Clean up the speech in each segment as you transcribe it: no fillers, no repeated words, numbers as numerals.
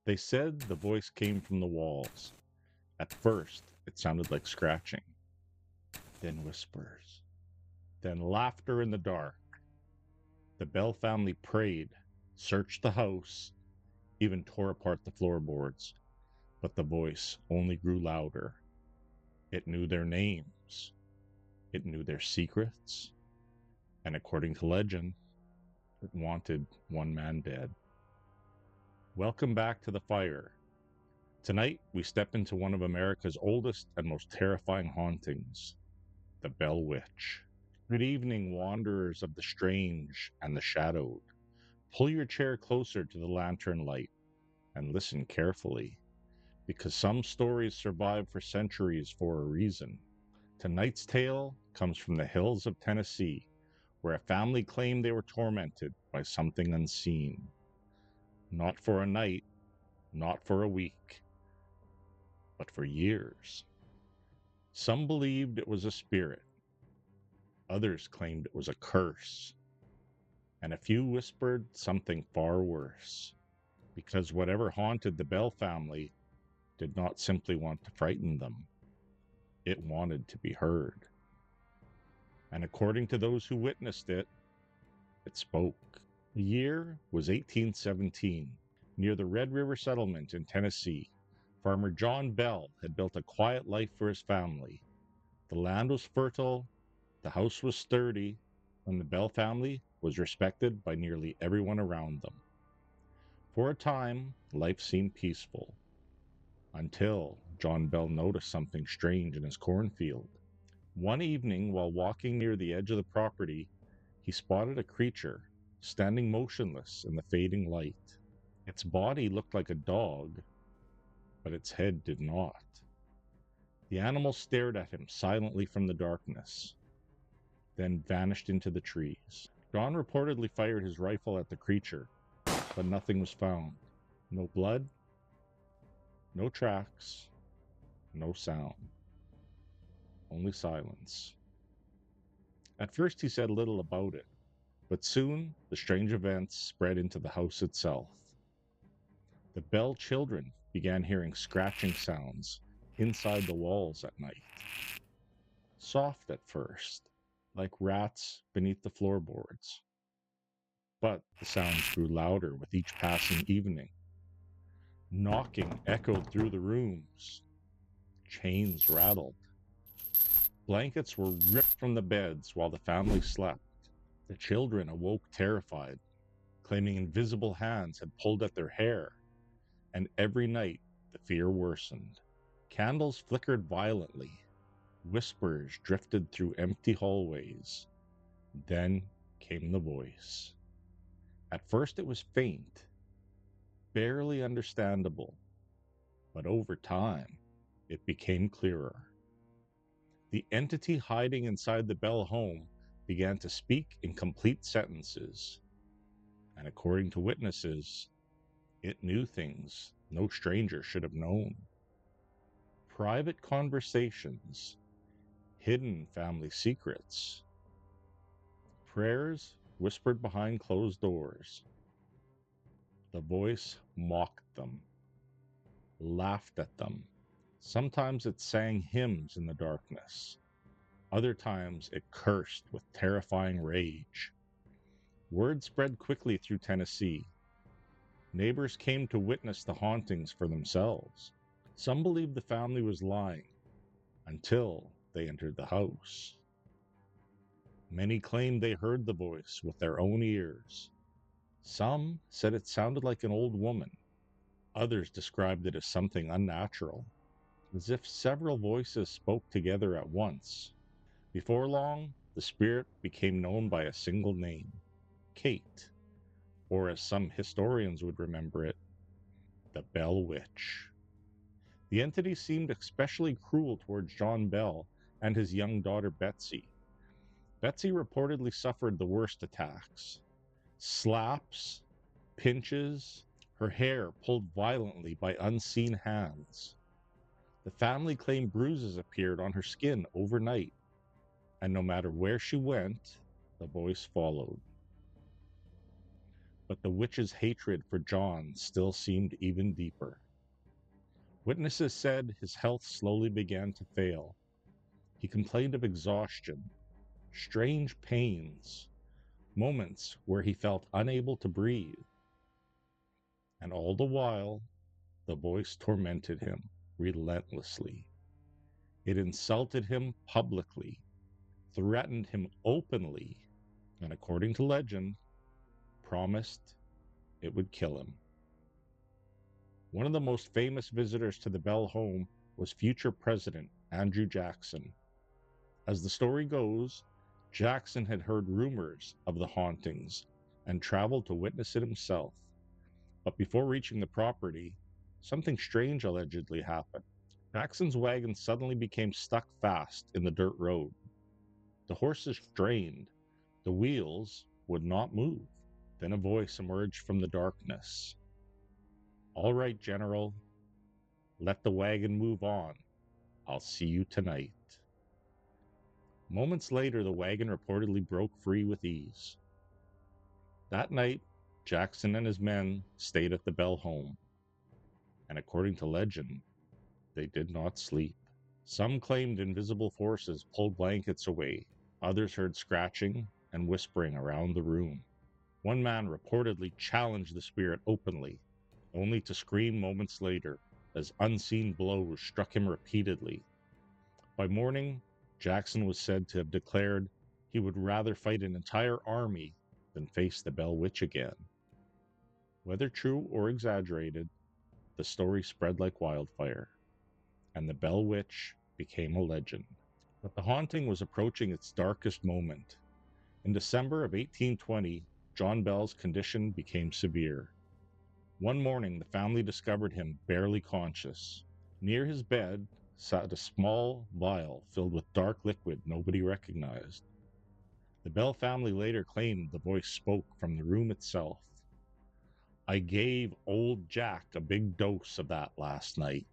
They said the voice came from the walls. At first, it sounded like scratching, then whispers, then laughter in the dark. The Bell family prayed, searched the house, even tore apart the floorboards, but the voice only grew louder. It knew their names, it knew their secrets, and according to legend, it wanted one man dead. Welcome back to the fire. Tonight, we step into one of America's oldest and most terrifying hauntings, the Bell Witch. Good evening, wanderers of the strange and the shadowed. Pull your chair closer to the lantern light and listen carefully, because some stories survive for centuries for a reason. Tonight's tale comes from the hills of Tennessee, where a family claimed they were tormented by something unseen. Not for a night, not for a week, but for years. Some believed it was a spirit, others claimed it was a curse, and a few whispered something far worse, because whatever haunted the Bell family did not simply want to frighten them, it wanted to be heard. And according to those who witnessed it, it spoke. The year was 1817. Near the Red River settlement in Tennessee, farmer John Bell had built a quiet life for his family. The land was fertile, the house was sturdy, and the Bell family was respected by nearly everyone around them. For a time, life seemed peaceful, until John Bell noticed something strange in his cornfield. One evening, while walking near the edge of the property, he spotted a creature standing motionless in the fading light. Its body looked like a dog, but its head did not. The animal stared at him silently from the darkness, then vanished into the trees. John reportedly fired his rifle at the creature, but nothing was found. No blood, no tracks, no sound, only silence. At first he said little about it, but soon the strange events spread into the house itself. The Bell children began hearing scratching sounds inside the walls at night. Soft at first, like rats beneath the floorboards. But the sounds grew louder with each passing evening. Knocking echoed through the rooms. Chains rattled. Blankets were ripped from the beds while the family slept. The children awoke terrified, claiming invisible hands had pulled at their hair, and every night the fear worsened. Candles flickered violently. Whispers drifted through empty hallways. Then came the voice. At first it was faint, barely understandable, but over time it became clearer. The entity hiding inside the Bell home began to speak in complete sentences, and according to witnesses, it knew things no stranger should have known. Private conversations, hidden family secrets, prayers whispered behind closed doors. The voice mocked them, laughed at them. Sometimes it sang hymns in the darkness. Other times it cursed with terrifying rage. Word spread quickly through Tennessee. Neighbors came to witness the hauntings for themselves. Some believed the family was lying until they entered the house. Many claimed they heard the voice with their own ears. Some said it sounded like an old woman. Others described it as something unnatural, as if several voices spoke together at once. Before long, the spirit became known by a single name, Kate, or as some historians would remember it, the Bell Witch. The entity seemed especially cruel towards John Bell and his young daughter Betsy. Betsy reportedly suffered the worst attacks. Slaps, pinches, her hair pulled violently by unseen hands. The family claimed bruises appeared on her skin overnight, and no matter where she went, the voice followed. but the witch's hatred for John still seemed even deeper. Witnesses said his health slowly began to fail. He complained of exhaustion, strange pains, moments where he felt unable to breathe. And all the while, the voice tormented him relentlessly. It insulted him publicly, threatened him openly, and according to legend, promised it would kill him. One of the most famous visitors to the Bell home was future President Andrew Jackson. As the story goes, Jackson had heard rumors of the hauntings and traveled to witness it himself. But before reaching the property, something strange allegedly happened. Jackson's wagon suddenly became stuck fast in the dirt road. The horses strained. The wheels would not move. Then a voice emerged from the darkness. "All right, General. Let the wagon move on. I'll see you tonight." Moments later, the wagon reportedly broke free with ease. That night, Jackson and his men stayed at the Bell home. And according to legend, they did not sleep. Some claimed invisible forces pulled blankets away. Others heard scratching and whispering around the room. One man reportedly challenged the spirit openly, only to scream moments later as unseen blows struck him repeatedly. By morning, Jackson was said to have declared he would rather fight an entire army than face the Bell Witch again. Whether true or exaggerated, the story spread like wildfire, and the Bell Witch became a legend. But the haunting was approaching its darkest moment. In December of 1820, John Bell's condition became severe. One morning, the family discovered him barely conscious. Near his bed sat a small vial filled with dark liquid nobody recognized. The Bell family later claimed the voice spoke from the room itself. "I gave old Jack a big dose of that last night."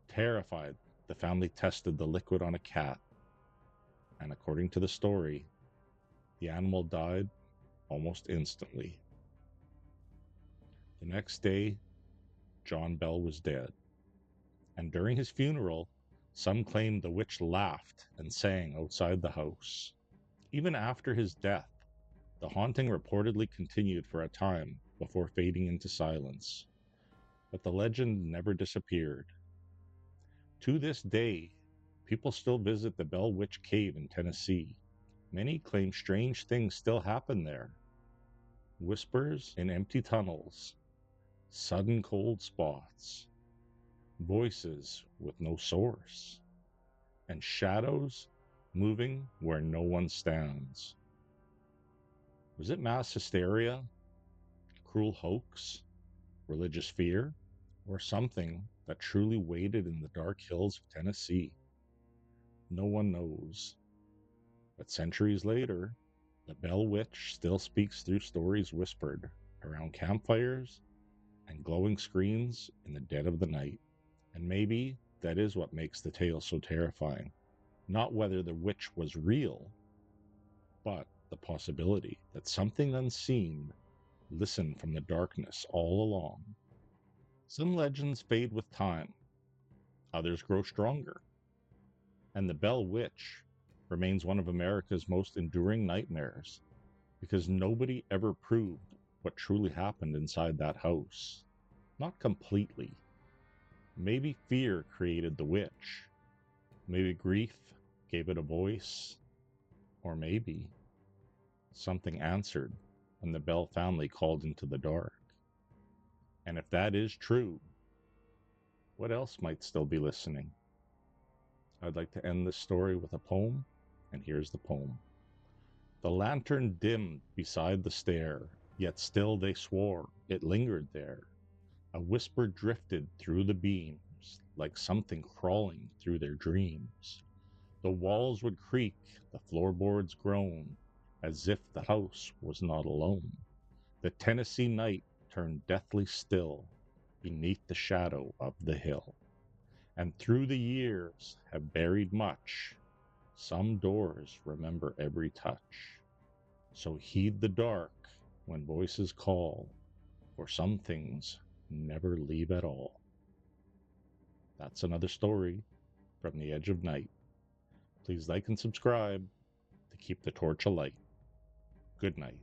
Terrified, the family tested the liquid on a cat, and according to the story, the animal died almost instantly. The next day, John Bell was dead, and during his funeral, some claimed the witch laughed and sang outside the house. Even after his death, the haunting reportedly continued for a time before fading into silence, but the legend never disappeared. To this day, people still visit the Bell Witch Cave in Tennessee. Many claim strange things still happen there. Whispers in empty tunnels, sudden cold spots, voices with no source, and shadows moving where no one stands. Was it mass hysteria, cruel hoax, religious fear, or something that truly waited in the dark hills of Tennessee? No one knows. But centuries later, the Bell Witch still speaks through stories whispered around campfires and glowing screens in the dead of the night. And maybe that is what makes the tale so terrifying. Not whether the witch was real, but the possibility that something unseen listened from the darkness all along. Some legends fade with time, others grow stronger, and the Bell Witch remains one of America's most enduring nightmares because nobody ever proved what truly happened inside that house. Not completely. Maybe fear created the witch. Maybe grief gave it a voice. Or maybe something answered when the Bell family called into the dark. And if that is true, what else might still be listening? I'd like to end this story with a poem, and here's the poem. The lantern dimmed beside the stair, yet still they swore it lingered there. A whisper drifted through the beams, like something crawling through their dreams. The walls would creak, the floorboards groan, as if the house was not alone. The Tennessee night turned deathly still beneath the shadow of the hill. And through the years have buried much. Some doors remember every touch. So heed the dark when voices call, or some things never leave at all. That's another story from the edge of night. Please like and subscribe to keep the torch alight. Good night.